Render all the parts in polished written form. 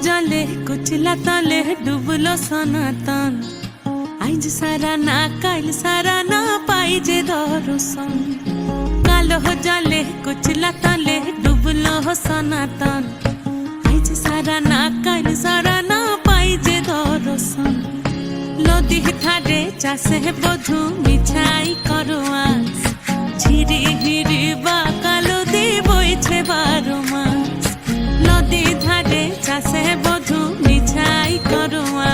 जले कुचला तले डुबलो सनातन आइज सारा ना काल सारा ना पाई जे दर्शन कालो जले कुचला तले डुबलो सनातन आइज सारा ना काल सारा ना पाई जे दर्शन नदी थारे चाषे बधु मिछाई करुआ झिरी हिरी बा कालो दी बइछे 12 मास नदी धारे चाषे बधु मिछाई करुआ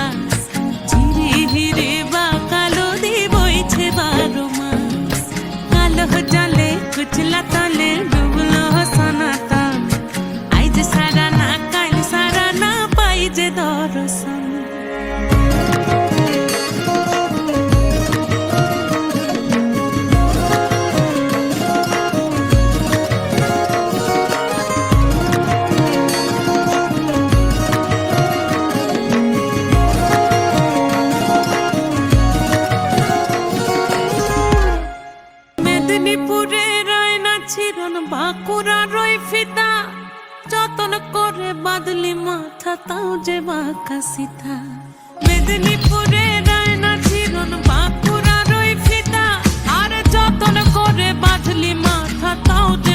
झिरी हिरी बा कालो दी बइछे 12 मास कालो जले कुचला तले डुबलो सनातन आइज सारा ना काल सारा ना पाई जे दर्शन মেদিনীপুরে রায়না ছিরন বাঁকুড়া রই ফিতা যতন করে বাদলি মাথা তাও যে বাঁকা সিথা মেদিনীপুরে রায়না ছিরন বাঁকুড়া রই ফিতা আর যতন করে বাদলি মাথা তাও যে